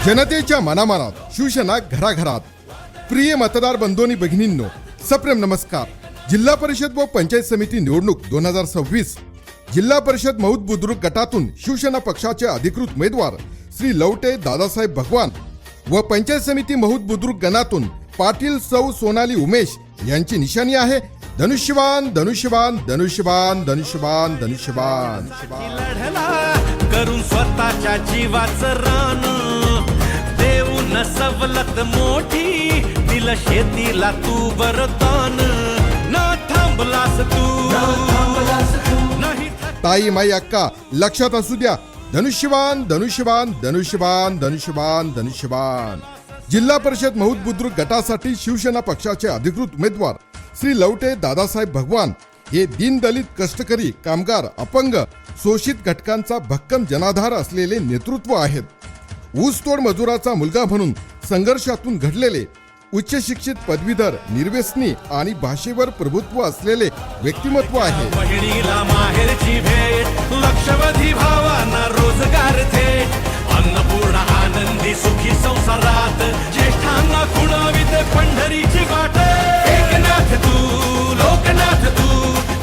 जनतेच्या मनामनात शिवसेना घराघरात। प्रिय मतदार बंधूंनी भगिनींनो, सप्रेम नमस्कार। जिल्हा परिषद व पंचायत समिती निवडणूक 2026 जिल्हा परिषद मौद बुद्रुक गटातून शिवसेना पक्षाचे अधिकृत उमेदवार श्री लवटे दादासाहेब भगवान व पंचायत समिती मौद बुद्रुक गणातून पाटील सौ सोनाली उमेश यांची निशाणी आहे धनुष्यबाण धनुष्यबाण धनुष्यबाण धनुष्यबाण धनुष्यबाण। करून स्वतःच्या जीवाचं रान देऊन सवलत मोठी दिल शेतीला तू वरदान ना थांबलास तू नाही। ताई माई अक्का लक्षात असू द्या, धनुष्यबाण धनुष्यबाण धनुष्यबाण धनुष्यबाण धनुष्यबाण। जिल्हा परिषद मौद बुद्रुक गटासाठी शिवसेना पक्षाचे अधिकृत उमेदवार श्री लवटे दादासाहेब भगवान हे दीनदलित कष्टकरी कामगार अपंग शोषित घटकांचा भक्कम जनाधार असलेले नेतृत्व आहेत। ऊसतोड मजुराचा मुलगा म्हणून संघर्षातून घडलेले उच्च शिक्षित पदवीधर निर्व्यसनी आणि भाषेवर प्रभुत्व असलेले व्यक्तिमत्व आहे। बहिणीला माहेरची भेट लक्षवधी भावांना रोजगार थेट अन्नपूर्णा आनंदी सुखी संसारात ज्येष्ठांना खुणाविते पंढरीची वाट एकनाथ तू लोकनाथ तू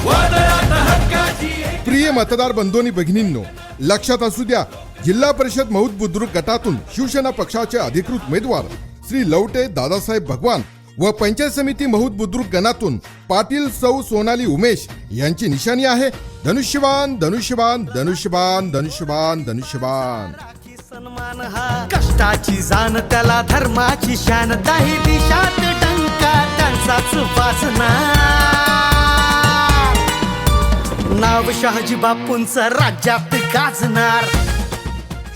वादळात हक्काची। प्रिय मतदार बंधूंनी भगिनींनो, लक्षात असू द्या, जिल्हा परिषद मौद बुद्रुक गटातून शिवसेना पक्षाचे अधिकृत उमेदवार श्री लवटे दादासाहेब भगवान व पंचायत समिती मौद बुद्रुक गणातून पाटील सौ सोनाली उमेश यांची निशाणी आहे धनुष्यबाण धनुष्यबाण धनुष्यबाण धनुष्यबाण धनुष्यबाण। सन्मान हा कष्टाची जाण त्याला धर्माची शान दाही दिशात टंका त्यांचाच वासना नाव शहाजी बापूंचं राज्यात गाजणार।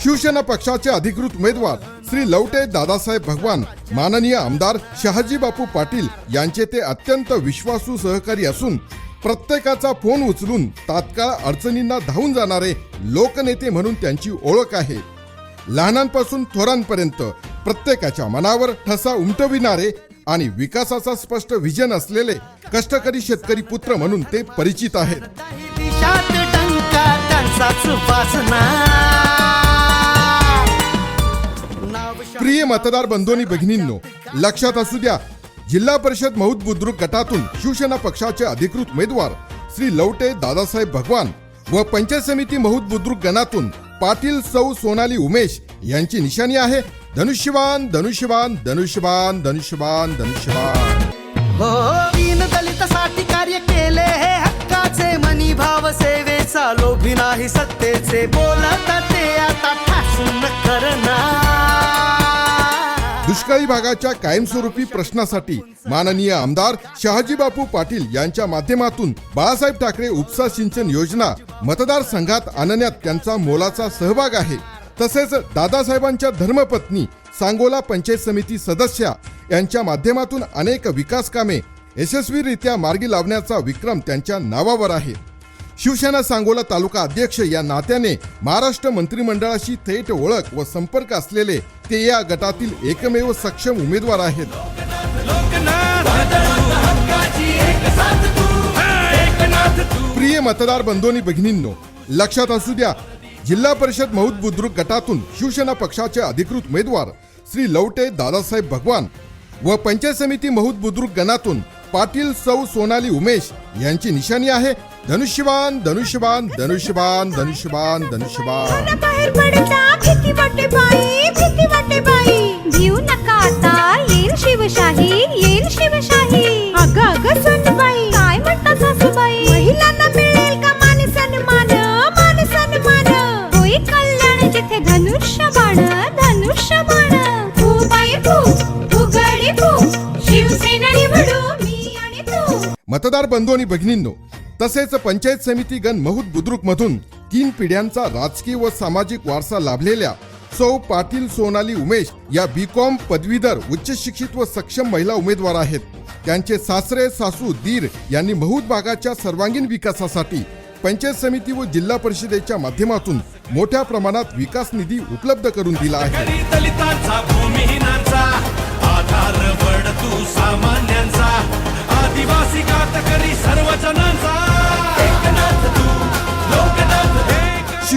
शिवसेना पक्षाचे अधिकृत उमेदवार श्री लवटे दादासाहेब भगवान माननीय आमदार शहाजी बापू पाटील यांचे ते अत्यंत विश्वासू सहकारी असून प्रत्येकाचा फोन उचलून तात्काळ अडचणींना धावून जाणारे लोकनेते म्हणून त्यांची ओळख आहे। लहानांपासून थोरांपर्यंत प्रत्येकाच्या मनावर ठसा उमटविणारे आणि विकासाचा स्पष्ट विजन असलेले कष्टकरी शेतकरी पुत्र म्हणून ते परिचित आहेत। प्रिय मतदार बंधूंनी भगिनींनो, लक्षात असू द्या, जिल्हा परिषद मौद बुद्रुक गटातून शिवसेना पक्षाचे अधिकृत उमेदवार श्री लवटे दादासाहेब भगवान व पंचायत समिती मौद बुद्रुक गणातून पाटील सौ सोनाली उमेश यांची निशाणी आहे धनुष्यबाण धनुष्यबाण धनुष्यबाण धनुष्यबाण धनुष्यबाण। हो दीन दलितासाठी कार्य केले हे हक्काचे मनी भाव सेवेचा लोभी नाही सत्तेचे बोलत ते आता ठासून करणार। दुष्काळी भागाच्या कायमस्वरूपी प्रश्नासाठी माननीय आमदार शहाजी बापू पाटील यांच्या माध्यमातून बाळासाहेब ठाकरे उपसा सिंचन योजना मतदारसंघात आणण्यात त्यांचा मोलाचा सहभाग आहे। तसेच दादासाहेबांच्या धर्मपत्नी सांगोला पंचायत समिती सदस्या यांच्या माध्यमातून अनेक विकास कामे यशस्वीरित्या मार्गी लावण्याचा विक्रम त्यांच्या नावावर आहे। शिवसेना सांगोला तालुका अध्यक्ष या नात्याने महाराष्ट्र मंत्रिमंडळाशी थेट ओळख व संपर्क असलेले ते या गटातील एकमेव सक्षम उमेदवार आहेत। प्रिय मतदार बंधूंनी भगिनींनो, लक्षात असू द्या, जिल्हा परिषद मौद बुद्रुक गटातून शिवसेना पक्षाचे अधिकृत उमेदवार श्री लवटे दादासाहेब भगवान व पंचायत समिती मौद बुद्रुक गणातून पाटील सौ सोनाली उमेश यांची निशाणी आहे धनुष्यबाण धनुष्यबाण धनुष्यबाण धनुष्यबाण धनुष्यबाण। बाहेर पडता भीती वाटते बाई भीती वाटते बाई भिऊ नका आता येईल शिवशाही येईल शिवशाही। अगं अगं सुनबाई काय म्हणतात सासूबाई महिलांना मिळेल का मान सन्मान मान सन्मान होई कल्याण जिथे धनुष्यबाण धनुष्यबाण। तू बाई तू उघडी तू शिवसेना निवडू मी आणि तू। मतदार बंधू आणि भगिनींनो, तसेच पंचायत समिती गण मौद बुद्रुक मधून 3 पिढ्यांचा राजकीय व सामाजिक वारसा लाभलेल्या सौ पाटील सोनाली उमेश या बीकॉम पदवीधर उच्च शिक्षित व सक्षम महिला उमेदवार आहेत। त्यांचे सासरे सासू दीर यांनी मौद भागाच्या सर्वांगीण विकासासाठी पंचायत समिती व जिल्हा परिषदेच्या माध्यमातून मोठ्या प्रमाणात विकास निधी उपलब्ध करून दिला आहे। दलितांचा भूमिहीनांचा आधार वड तू सामान्यांचा आदिवासी कातकरी सर्व जनांचा एकनाथ तू लोकनाथ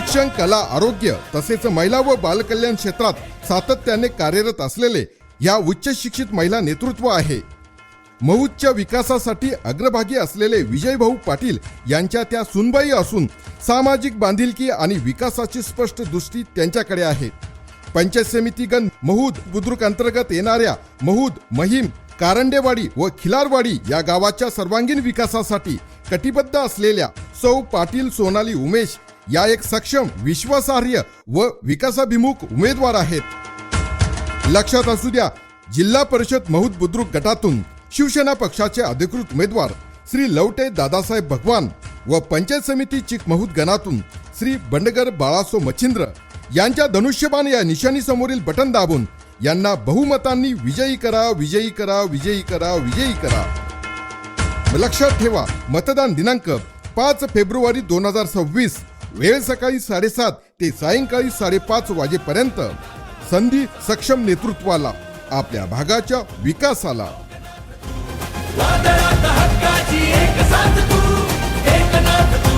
शिक्षण, कला, आरोग्य तसेच महिला व बालकल्याण क्षेत्रात सातत्याने कार्यरत असलेले या उच्च शिक्षित महिला नेतृत्व आहे. महूदच्या विकासासाठी अग्रभागी असलेले विजयभाऊ पाटील यांच्या त्या सुनबाई असून सामाजिक बांधिलकी आणि विकासाची स्पष्ट दृष्टी त्यांच्याकडे आहे. पंचायत समितीगण महूद बुद्रुक अंतर्गत येणाऱ्या महूद, महिम, कारंडेवाडी व खिलारवाडी या गावाच्या सर्वांगीण विकासासाठी कटिबद्ध असलेल्या सौ पाटील सोनाली उमेश या एक सक्षम, विश्वासार्ह व विकासाभिमुख उमेदवार आहेत. लक्षात असू द्या, जिल्हा परिषद महूद बुद्रुक गटातून शिवसेना पक्षाचे अधिकृत उमेदवार श्री लवटे दादासाहेब भगवान व पंचायत समिती चिक महूद गणातून श्री बंडगर बाळासो मच्छिंद्र यांच्या धनुष्यबाण या निशाणी समोरील बटन दाबून यांना बहुमतांनी विजयी करा, विजयी करा, विजयी करा, विजयी करा. लक्षात ठेवा, मतदान दिनांक 5 फेब्रुवारी 2026, वेळ सकाळी 7:30 ते सायंकाळी 5:30 वाजेपर्यंत. संधी सक्षम नेतृत्वाला, आपल्या भागाच्या विकासाला. वादळात हक्काची एक साथ तू, एकनाथ